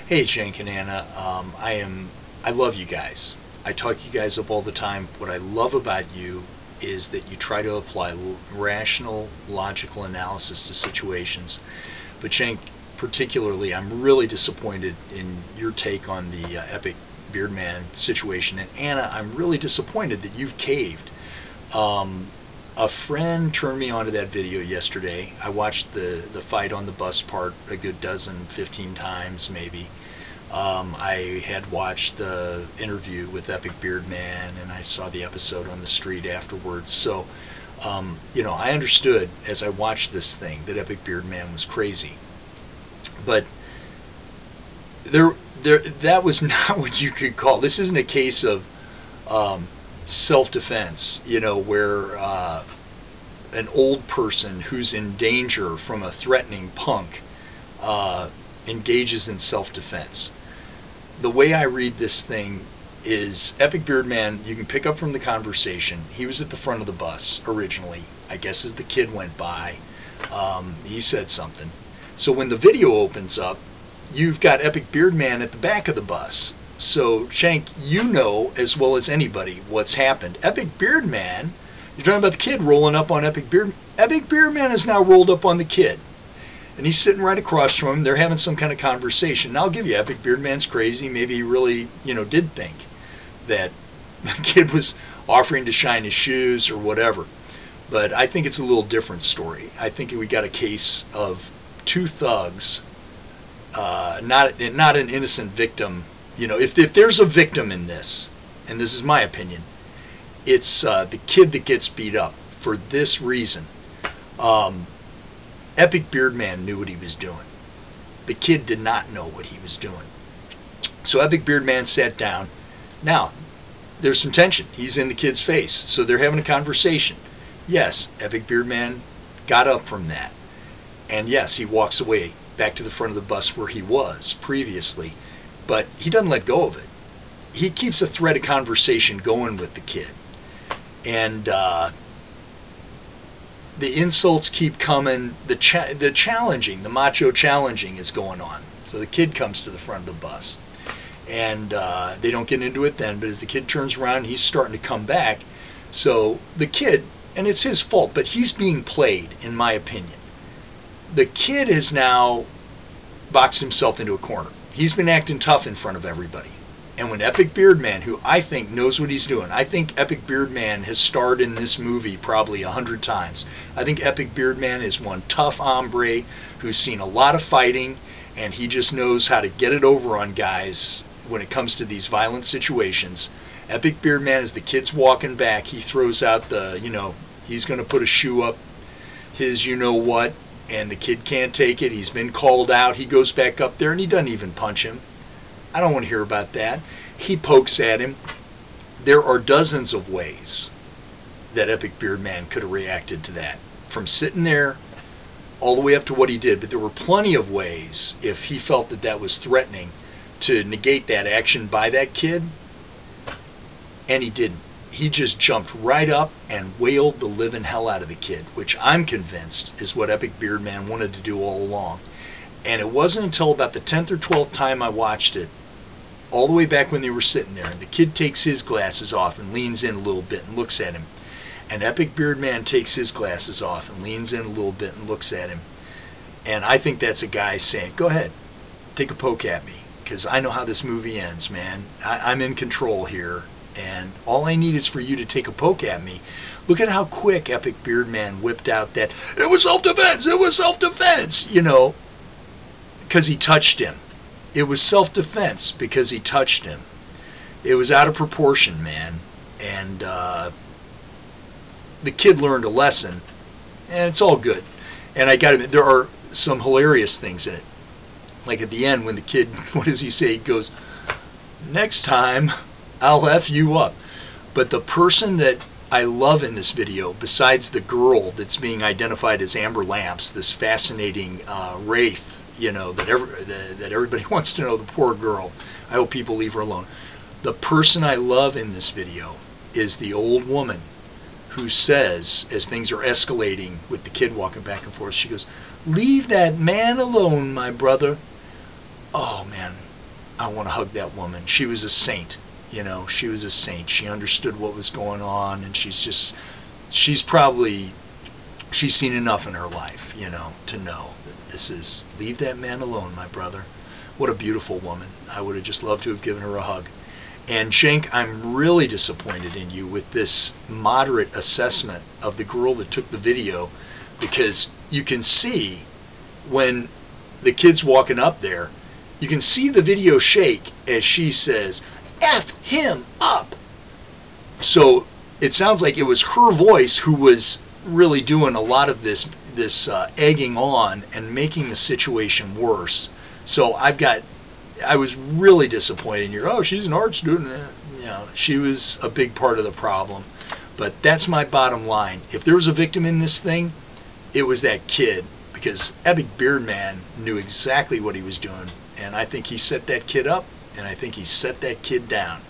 Hey, Cenk and Anna. I love you guys. I talk you guys up all the time. What I love about you is that you try to apply rational, logical analysis to situations. But Cenk, particularly, I'm really disappointed in your take on the Epic Beardman situation. And Anna, I'm really disappointed that you've caved. A friend turned me onto that video yesterday. I watched the fight on the bus part a good 15 times maybe. I had watched the interview with Epic Beardman, and I saw the episode on the street afterwards. So, I understood as I watched this thing that Epic Beardman was crazy. But that was not what you could call. This isn't a case of self-defense, where an old person who's in danger from a threatening punk engages in self-defense. The way I read this thing is Epic Beardman, you can pick up from the conversation, he was at the front of the bus originally. I guess as the kid went by, he said something. So when the video opens up, you've got Epic Beardman at the back of the bus. So, Cenk, you know as well as anybody what's happened. Epic Beardman, you're talking about the kid rolling up on Epic Beardman. Epic Beardman is now rolled up on the kid. And he's sitting right across from him. They're having some kind of conversation. Now, I'll give you, Epic Beardman's crazy. Maybe he really, did think that the kid was offering to shine his shoes or whatever. But I think it's a little different story. I think we got a case of two thugs, not an innocent victim. If there's a victim in this, and this is my opinion, it's the kid that gets beat up for this reason. Epic Beardman knew what he was doing. The kid did not know what he was doing. So Epic Beardman sat down. Now, there's some tension. He's in the kid's face, so they're having a conversation. Yes, Epic Beardman got up from that. And yes, he walks away back to the front of the bus where he was previously. But he doesn't let go of it. He keeps a thread of conversation going with the kid. And the insults keep coming. The challenging, the macho challenging is going on. So the kid comes to the front of the bus. And they don't get into it then, but as the kid turns around, he's starting to come back. So the kid, and it's his fault, but he's being played, in my opinion. The kid has now boxed himself into a corner. He's been acting tough in front of everybody. And when Epic Beardman, who I think knows what he's doing, I think Epic Beardman has starred in this movie probably 100 times. I think Epic Beardman is one tough hombre who's seen a lot of fighting, and he just knows how to get it over on guys when it comes to these violent situations. Epic Beardman, as the kid's walking back, he throws out the, he's going to put a shoe up his you-know-what, and the kid can't take it. He's been called out. He goes back up there, and he doesn't even punch him. I don't want to hear about that. He pokes at him. There are dozens of ways that Epic Beardman could have reacted to that, from sitting there all the way up to what he did. But there were plenty of ways, if he felt that that was threatening, to negate that action by that kid, and he didn't. He just jumped right up and wailed the living hell out of the kid, which I'm convinced is what Epic Beardman wanted to do all along. And it wasn't until about the 10th or 12th time I watched it, all the way back when they were sitting there, and the kid takes his glasses off and leans in a little bit and looks at him. And Epic Beardman takes his glasses off and leans in a little bit and looks at him. And I think that's a guy saying, go ahead, take a poke at me, because I know how this movie ends, man. I'm in control here. And all I need is for you to take a poke at me. Look at how quick Epic Beardman whipped out that, it was self-defense, it was self-defense, because he touched him. It was self-defense because he touched him. It was out of proportion, man. And the kid learned a lesson, and it's all good. And I got to admit, there are some hilarious things in it. Like at the end when the kid, what does he say? He goes, next time I'll F you up. But the person that I love in this video, besides the girl that's being identified as Amber Lamps, this fascinating wraith, that everybody wants to know, the poor girl. I hope people leave her alone. The person I love in this video is the old woman who says, as things are escalating with the kid walking back and forth, she goes, leave that man alone, my brother. Oh, man. I want to hug that woman. She was a saint. You know, she was a saint. She understood what was going on, and she's seen enough in her life, you know, to know that this is, leave that man alone, my brother. What a beautiful woman. I would have just loved to have given her a hug. And Cenk, I'm really disappointed in you with this moderate assessment of the girl that took the video, because you can see when the kid's walking up there, you can see the video shake as she says, F him up. So it sounds like it was her voice who was really doing a lot of this egging on and making the situation worse. So I was really disappointed in you. Oh, she's an art student. You know, she was a big part of the problem. But that's my bottom line. If there was a victim in this thing, it was that kid, because Epic Beardman knew exactly what he was doing, and I think he set that kid up, and I think he set that kid down.